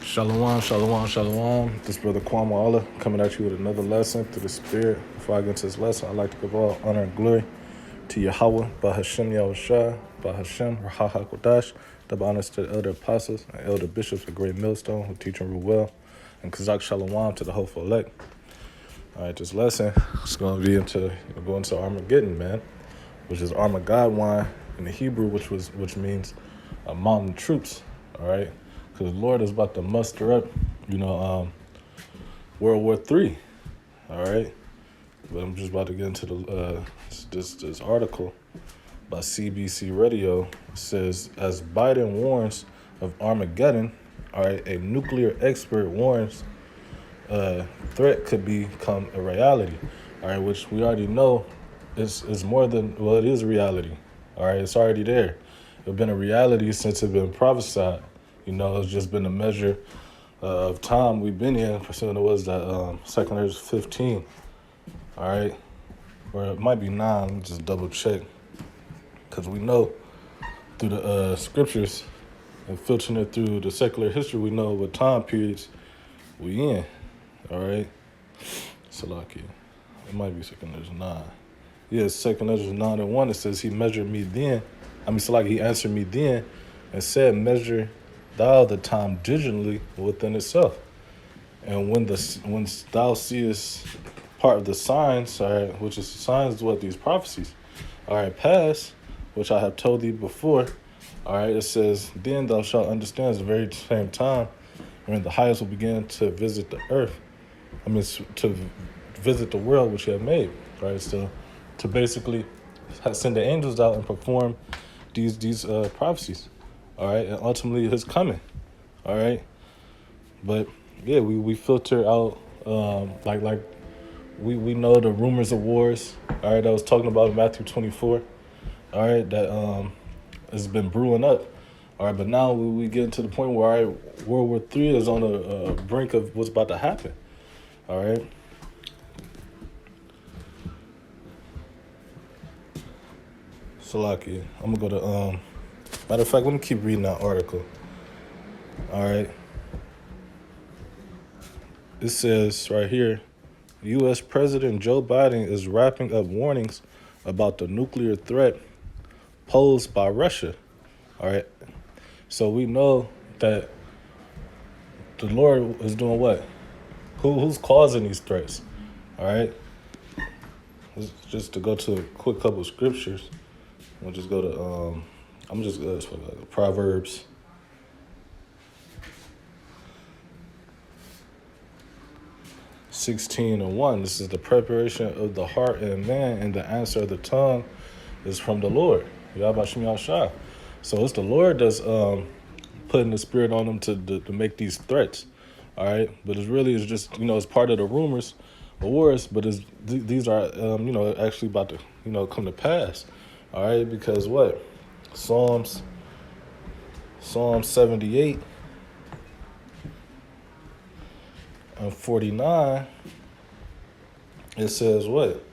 Shalom, shalom, shalom. This brother Kwame Allah coming at you with another lesson through the Spirit. Before I get into this lesson, I'd like to give all honor and glory to Yahweh, Bahashem Yahushua, Bahashem Raha HaKodash, double honors to the elder apostles and elder bishops of Great Millstone who teach and rule well, and Kazak Shalom to the hopeful elect. All right, this lesson is going to be go into Armageddon, man, which is Armageddon in the Hebrew, which means mountain troops. All right, because the Lord is about to muster up, World War III. All right, but I'm just about to get into the this article by CBC Radio. It says, as Biden warns of Armageddon, all right, a nuclear expert warns threat could become a reality. All right, which we already know is more than, well, it is a reality. All right, it's already there. It's been a reality since it's been prophesied. It's just been a measure of time we've been in. Pursuing it was that 2 Corinthians 15. All right, or it might be 9. Let me just double check, because we know through the scriptures and filtering it through the secular history, we know what time periods we in. All right, Salaki. It might be 2 Corinthians 9. Yes, 2 Corinthians 9:1. It says, he measured me then. Salaki, he answered me then and said, measure thou the time diligently within itself. And when thou seest part of the signs, all right, which is signs what these prophecies, all right, pass, which I have told thee before, all right, it says, then thou shalt understand at the very same time when the highest will begin to visit the earth, to visit the world which he had made, right? So to basically send the angels out and perform these prophecies, all right, and ultimately his coming, all right. But yeah, we filter out like we know the rumors of wars, all right, that I was talking about in Matthew 24, all right, that has been brewing up, all right. But now we get to the point where, all right, World War III is on the brink of what's about to happen, all right. Salaki, I'm gonna go to matter of fact, let me keep reading that article. All right. It says right here, U.S. President Joe Biden is wrapping up warnings about the nuclear threat posed by Russia. All right. So we know that the Lord is doing what? Who's causing these threats? All right. Just to go to a quick couple of scriptures. We'll just go to I'm just Proverbs 16:1. This is the preparation of the heart and man, and the answer of the tongue is from the Lord. Yahbashim Yahshua. So it's the Lord that's putting the spirit on them to make these threats. All right, but it's just it's part of the rumors of wars, but these are actually about to come to pass. All right, because what? Psalm 78 and 49, it says what?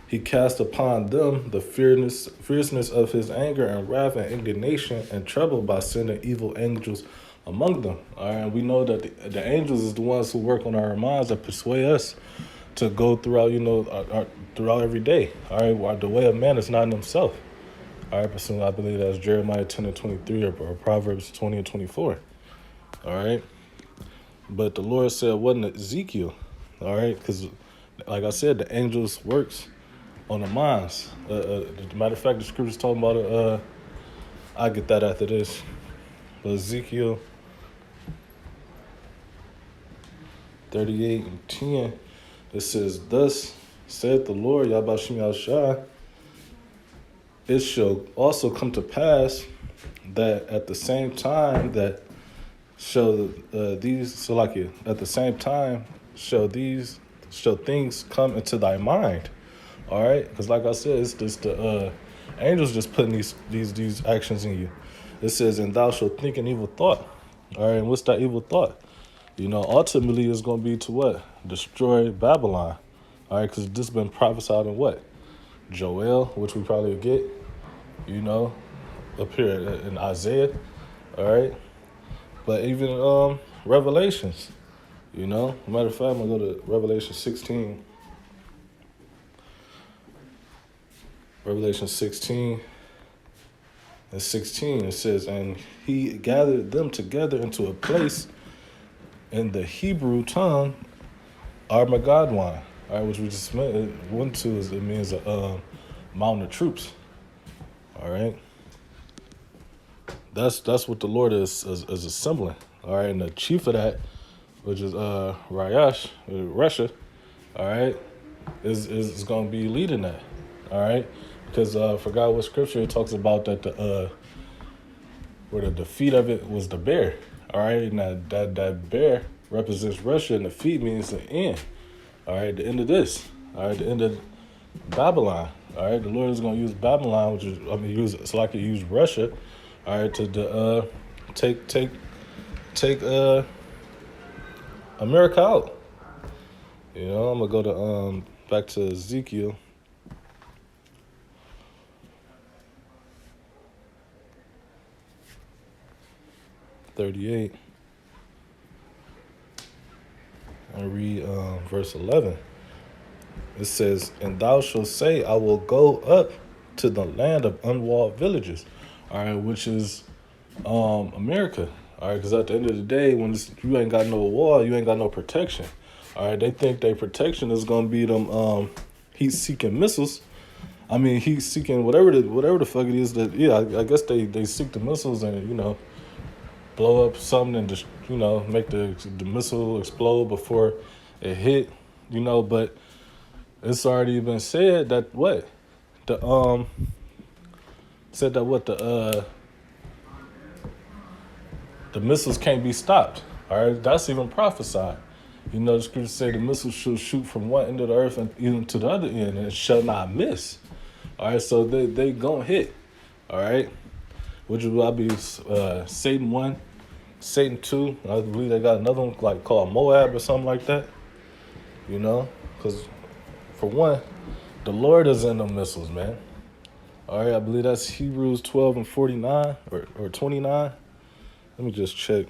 He cast upon them the fierceness of his anger and wrath and indignation and trouble by sending evil angels among them. All right, and we know that the angels is the ones who work on our minds that persuade us to go throughout, throughout every day. All right, while the way of man is not in himself. All right, personally, I believe that's Jeremiah 10:23 or Proverbs 20:24. All right, but the Lord said, wasn't it Ezekiel? All right, because like I said, the angels works on the minds. Matter of fact, the scripture's talking about it. I'll get that after this. But Ezekiel 38:10, it says, thus saith the Lord, Yahbashim Yahushua, it shall also come to pass that at the same time that shall things come into thy mind. All right, because like I said, it's just the angels just putting these actions in you. It says, and thou shalt think an evil thought. All right, and what's that evil thought? Ultimately it's going to be to what? Destroy Babylon. All right, because this has been prophesied in what? Joel, which we probably get, up here in Isaiah. All right, But even Revelations, matter of fact, I'm gonna go to Revelation 16. Revelation 16 and 16, it says, and he gathered them together into a place in the Hebrew tongue, Armageddon, all right, which we just went to, it means a mountain of troops, all right. That's what the Lord is assembling, all right. And the chief of that, which is Rayash, Russia, all right, is going to be leading that, all right. Because I forgot what scripture it talks about that where the defeat of it was the bear, all right. And that bear represents Russia, and the feet means the end, all right. The end of this, all right. The end of Babylon, all right. The Lord is going to use Babylon, which is so I could use Russia, all right, to take America out. I'm gonna go to back to Ezekiel. .38 and read verse 11. It says, and thou shalt say, I will go up to the land of unwalled villages, all right, which is America, all right, because at the end of the day, when you ain't got no wall, you ain't got no protection, all right. They think their protection is gonna be them heat-seeking missiles. I mean, heat-seeking whatever the fuck it is that. Yeah, I guess they seek the missiles and blow up something and just make the missile explode before it hit, but it's already been said that the missiles can't be stopped. All right, that's even prophesied. The scripture say the missiles should shoot from one end of the earth and even to the other end, and it shall not miss. All right, so they gonna hit. All right, which will be Satan 1, Satan 2. I believe they got another one like called Moab or something like that. Because for one, the Lord is in the missiles, man. All right, I believe that's Hebrews 12 and 49 or 29. Let me just check.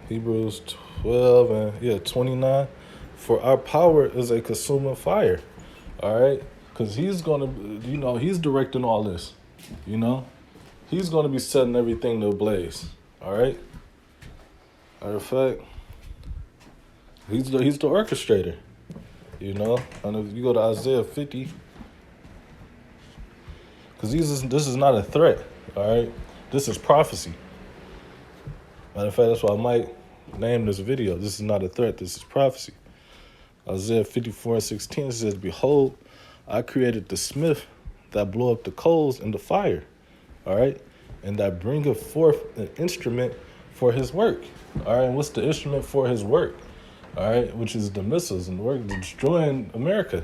Hebrews 12 and 29. For our power is a consuming fire. All right, because he's gonna, he's directing all this. He's gonna be setting everything to ablaze. All right. Matter of fact, he's the orchestrator. And if you go to Isaiah 50, because this is not a threat. All right, this is prophecy. Matter of fact, that's why I might name this video. This is not a threat. This is prophecy. Isaiah 54 and 16 says, behold, I created the smith that blow up the coals in the fire, all right, and that bringeth forth an instrument for his work, all right. And what's the instrument for his work? All right, which is the missiles and work destroying America.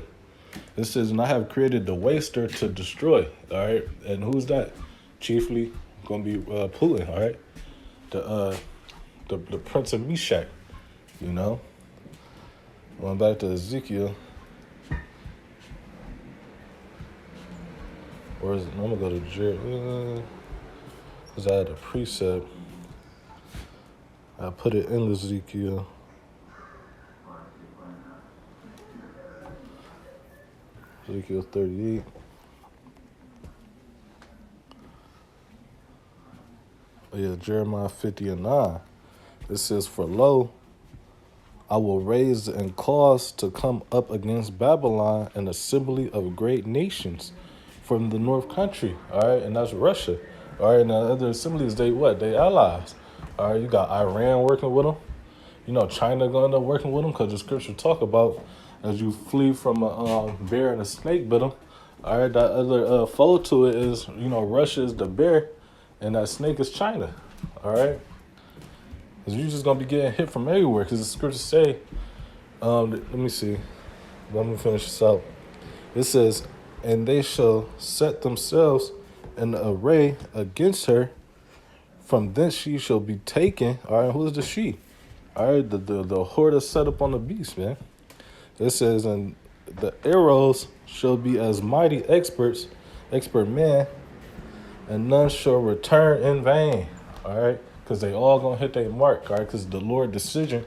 It says, and I have created the waster to destroy, all right. And who's that? Chiefly going to be Putin, all right. The Prince of Meshach, Going back to Ezekiel. Or is it? I'm gonna go to Jeremiah because I had a precept. I put it in Ezekiel. Ezekiel 38. Oh yeah, Jeremiah 50 and 9. It says, for lo, I will raise and cause to come up against Babylon an assembly of great nations from the north country, all right, and that's Russia, all right, and the other assemblies, they allies, all right, you got Iran working with them, China going to end up working with them, because the scripture talk about as you flee from a bear and a snake bit them, all right, that other foe to it is, Russia is the bear, and that snake is China, all right. Because you're just going to be getting hit from everywhere. Because the scriptures say, let me see. Let me finish this out. It says, and they shall set themselves in array against her. From thence she shall be taken. All right, who is the she? All right, the whore that's set up on the beast, man. It says, and the arrows shall be as mighty experts expert man, and none shall return in vain. All right, because they all gonna hit their mark. All right, because the Lord's decision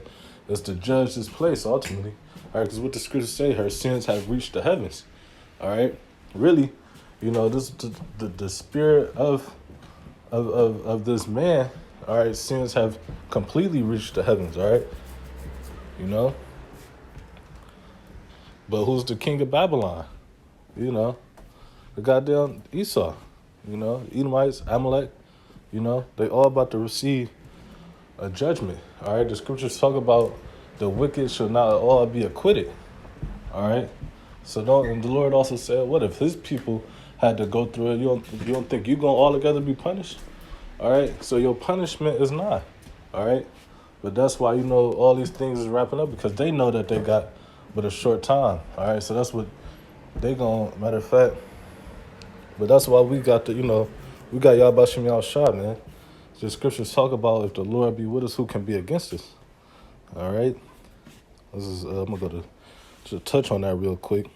is to judge this place ultimately. All right, because what the scriptures say, her sins have reached the heavens. All right, really, this the spirit of this man. All right, sins have completely reached the heavens. All right, you know, but who's the king of Babylon? The goddamn Esau. Edomites, Amalek. They all about to receive a judgment. All right, the scriptures talk about the wicked shall not all be acquitted. All right, so don't. And the Lord also said, what if His people had to go through it? You don't think you gonna all together be punished? All right, so your punishment is not. All right, but that's why all these things is wrapping up because they know that they got but a short time. All right, so that's what they gonna. Matter of fact, but that's why we got we got Yahbashim Yahushua, man. The scriptures talk about if the Lord be with us, who can be against us? All right, this is I'm gonna go to touch on that real quick.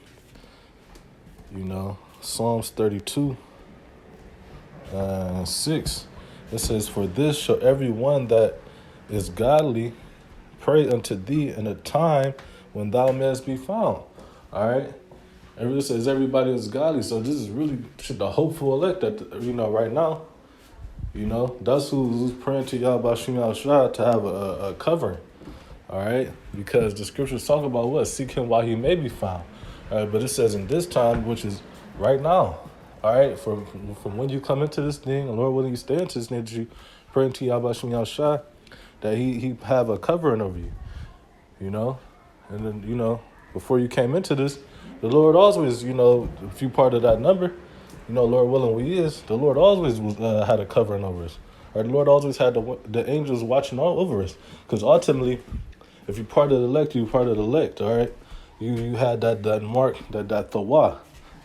Psalms 32, 6. It says, "For this shall every one that is godly pray unto thee in a time when thou mayest be found." All right. It says everybody is godly, so this is really the hopeful elect that right now. That's who's praying to Yahbashim Yahushua to have a covering. All right, because the scriptures talk about what? Seek him while he may be found. All right, but it says in this time, which is right now. All right, from when you come into this thing, Lord willing, you stay into this thing, that you praying to Yahbashim Yahushua, that he have a covering over you. And then before you came into this, the Lord always, if you part of that number, Lord willing, we is, the Lord always had a covering over us. Or the Lord always had the angels watching all over us. Because ultimately, if you're part of the elect, you're part of the elect, all right? You had that mark, that thawah,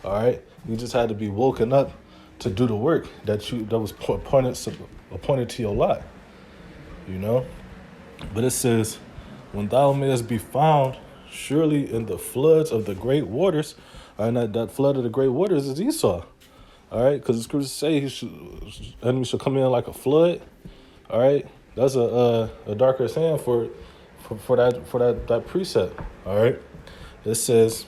all right? You just had to be woken up to do the work that was appointed to your lot, But it says, when thou mayest be found, surely in the floods of the great waters, and that flood of the great waters is Esau. All right, because the scriptures say enemy shall come in like a flood. All right, that's a darker saying for that precept. All right, it says,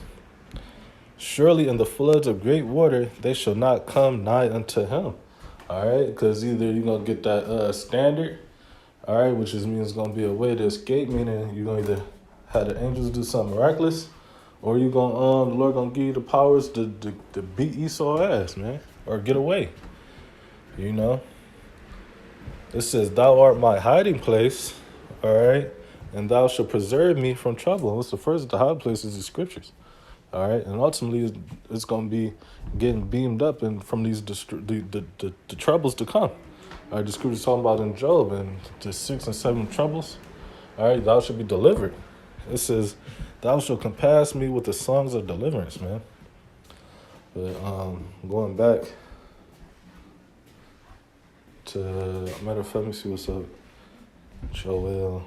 surely in the floods of great water they shall not come nigh unto him. All right, because either you're gonna get that standard, all right, which means it's gonna be a way to escape, meaning you're gonna either have the angels do something miraculous, or you gonna the Lord gonna give you the powers to beat Esau ass, man, or get away. It says, "Thou art my hiding place, all right, and thou shalt preserve me from trouble." And what's the first of the hiding places? The scriptures, all right, and ultimately it's gonna be getting beamed up and from these the troubles to come. All right, the scriptures talking about in Job and the 6 and 7 troubles. All right, thou shalt be delivered. It says, "Thou shalt compass me with the songs of deliverance," man. But going back to, matter of fact, let me see what's up. Joel.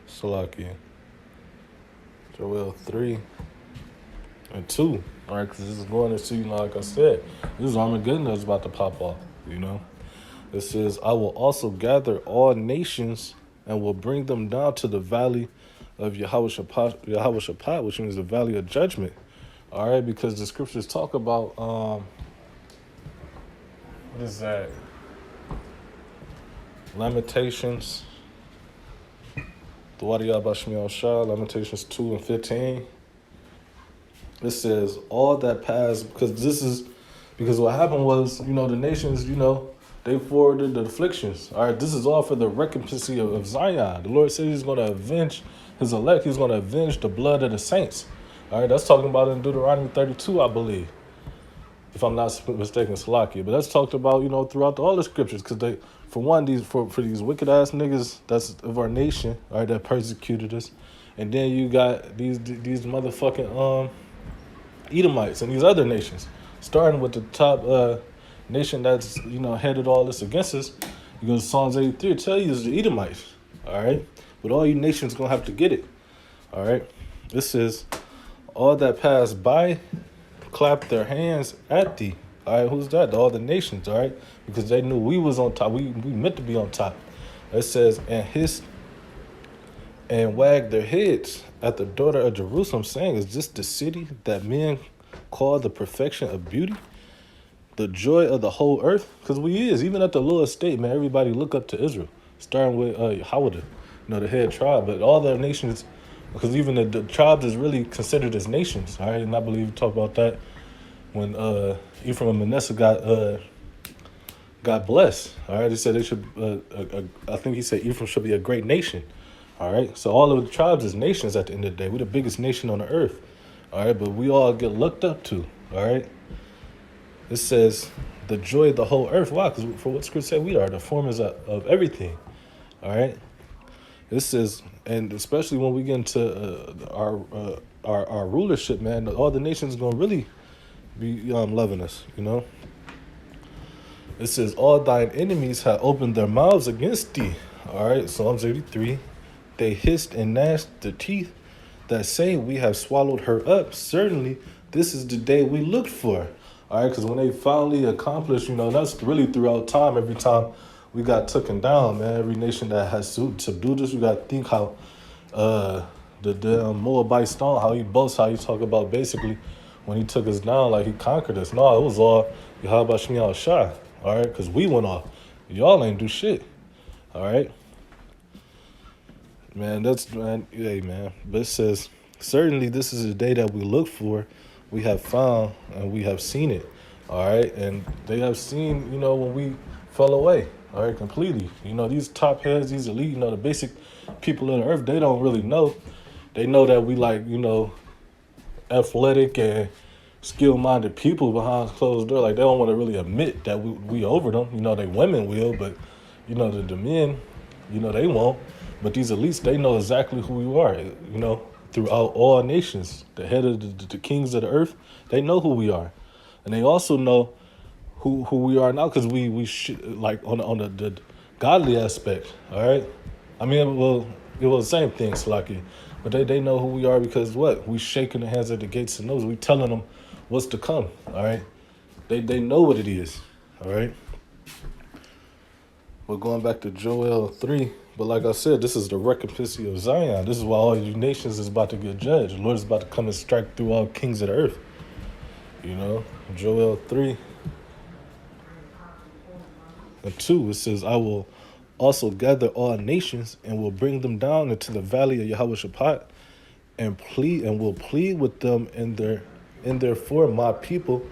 Salakia. Joel 3 and 2. All right, because this is going into, like I said, this is Armageddon that's about to pop off, It says, "I will also gather all nations and will bring them down to the valley of Yahweh, which means the valley of judgment." All right, because the scriptures talk about, what is that? Lamentations. The Wadiyah Bashmi al-Shah, Lamentations 2 and 15. It says, all that passed, because what happened was, the nations, they forwarded the afflictions. All right, this is all for the recompense of Zion. The Lord said he's going to avenge his elect. He's going to avenge the blood of the saints. All right, that's talking about in Deuteronomy 32, I believe, if I'm not mistaken, Salakia. But that's talked about, throughout all the scriptures, because for these wicked ass niggas that's of our nation, all right, that persecuted us, and then you got these motherfucking Edomites and these other nations, starting with the top nation that's headed all this against us. Psalms 83 tell you is the Edomites. All right, but all you nations gonna have to get it. All right. This is all that passed by clapped their hands at thee. All right, who's that? All the nations, all right? Because they knew we was on top. We meant to be on top. It says, and hissed and wagged their heads at the daughter of Jerusalem, saying, is this the city that men call the perfection of beauty? The joy of the whole earth? Because we is. Even at the lower state, man, everybody look up to Israel. Starting with Howdah, the head tribe. But all the nations, because even the tribes is really considered as nations, all right? And I believe we talk about that when Ephraim and Manasseh got blessed. All right, he said they should. I think he said Ephraim should be a great nation. All right, so all of the tribes is nations at the end of the day. We're the biggest nation on the earth. All right, but we all get looked up to. All right, it says the joy of the whole earth. Why? Because for what Scripture said, we are the formers of everything. All right, this says, and especially when we get into our rulership, man, all the nations gonna really be loving us. It says, all thine enemies have opened their mouths against thee. All right, Psalms 83. They hissed and gnashed their teeth that say, we have swallowed her up. Certainly, this is the day we looked for. All right, because when they finally accomplished, that's really throughout time. Every time we got taken down, man, every nation that has subdued us, we got to think how the Moabite stone, how he boasts, how he talk about basically when he took us down, like he conquered us. No, it was all Yahweh Shmi al-Shah. All right, because we went off. Y'all ain't do shit. All right, man. Hey, man. But it says, certainly this is the day that we look for. We have found and we have seen it. All right, and they have seen, when we fell away. All right, completely. These top heads, these elite, the basic people of the earth, they don't really know. They know that we athletic and skill-minded people behind closed door. Like, they don't want to really admit that we over them. They women will, but the men, they won't. But these elites, they know exactly who we are. Throughout all nations, the head of the kings of the earth, they know who we are, and they also know who we are now because we like on the godly aspect. All right, I mean, it was the same thing, Slaki, but they know who we are because what we shaking the hands at the gates and nose. We telling them what's to come. All right, they know what it is. All right, we're going back to Joel 3. But like I said, this is the recompense of Zion. This is why all you nations is about to get judged. The Lord is about to come and strike through all kings of the earth. Joel 3 and 2, it says, I will also gather all nations and will bring them down into the valley of Yahweh Shaphat and will plead with them in their for my people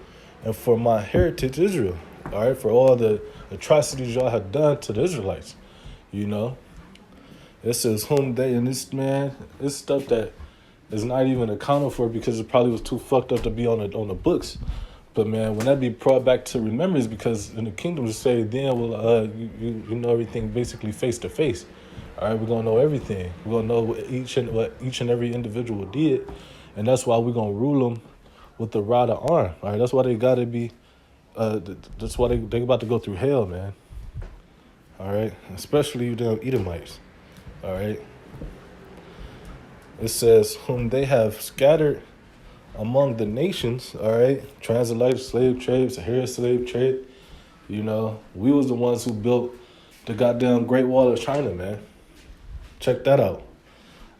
and for my heritage Israel. All right, for all the atrocities y'all have done to the Israelites. It says whom they, and this, man, it's stuff that is not even accounted for because it probably was too fucked up to be on the books. But man, when that be brought back to remembrance, because in the kingdom to say, then you know everything basically face to face. All right, we're gonna know everything. We're gonna know what each and every individual did, and that's why we're gonna rule them with the rod of iron. All right, that's why they gotta be. That's why they about to go through hell, man. All right, especially you damn Edomites. All right. It says, whom they have scattered among the nations, all right, transatlantic slave trade, Sahara slave trade. We was the ones who built the goddamn Great Wall of China, man. Check that out.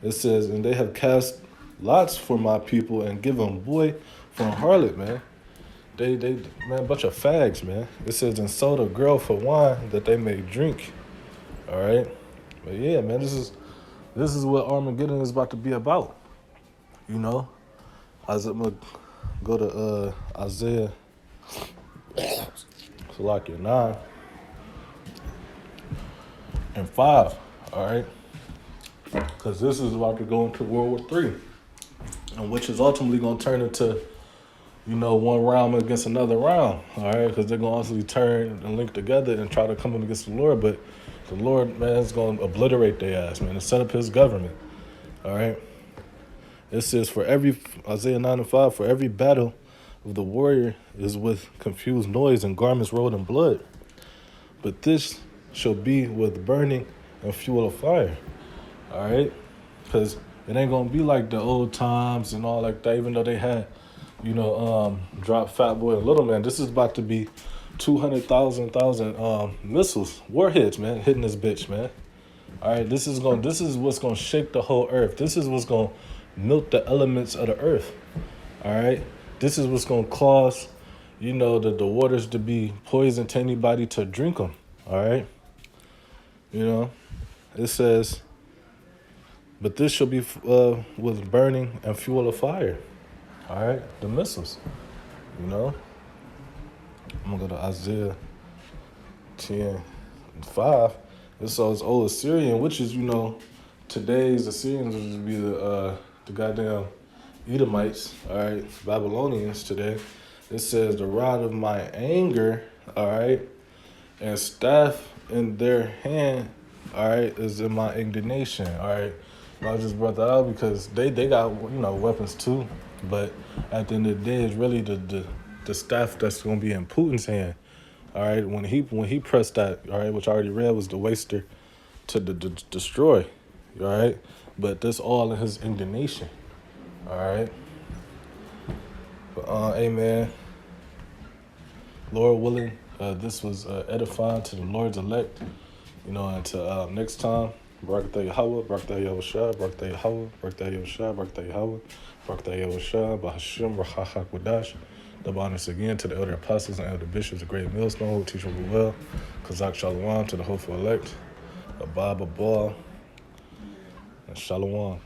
It says, and they have cast lots for my people and given boy for a harlot, man. They man, a bunch of fags, man. It says, and sold a girl for wine that they may drink. All right. But yeah, man, this is what Armageddon is about to be about. I'm gonna go to Isaiah, Salakia 9 and 5. All right, because this is about to go into World War III, and which is ultimately gonna turn into, one round against another round. All right, because they're gonna also turn and link together and try to come up against the Lord, but the Lord, man, is going to obliterate their ass, man, and set up his government. All right? It says, Isaiah 9 and 5, for every battle of the warrior is with confused noise and garments rolled in blood. But this shall be with burning and fuel of fire. All right, because it ain't gonna be like the old times and all like that. Even though they had, drop Fat Boy and Little Man, this is about to be 200,000 missiles, warheads, man, hitting this bitch, man. All right, this is what's gonna shake the whole earth. This is what's gonna melt the elements of the earth. All right, this is what's gonna cause, the waters to be poison to anybody to drink them. All right, you know, it says, but this shall be with burning and fuel of fire. All right, the missiles. You know, I'm gonna go to Isaiah 10:5. It says, "Oh, Assyrian," which is today's Assyrians would be the goddamn Edomites. All right, Babylonians today. It says, "The rod of my anger," all right, and staff in their hand, all right, is in my indignation. All right, I just brought that out because they got weapons too, but at the end of the day, it's really the staff that's gonna be in Putin's hand. All right, when he pressed that, all right, which I already read was the waster to destroy, all right, but this all in his indignation. All right, but amen. Lord willing, this was edifying to the Lord's elect. Until next time, Barakatah Yahweh, Barakatah Yahushua, Barakatah Yahweh, Barakatah Yahushua, Barakatah Yahweh, Barakatah Yahushua, Bahashim, Rahachak Wadash. Double honors again to the elder apostles and elder bishops, the great millstone who teach them well. Kazak Shalom to the hopeful elect, Abba Ball, and Shalom.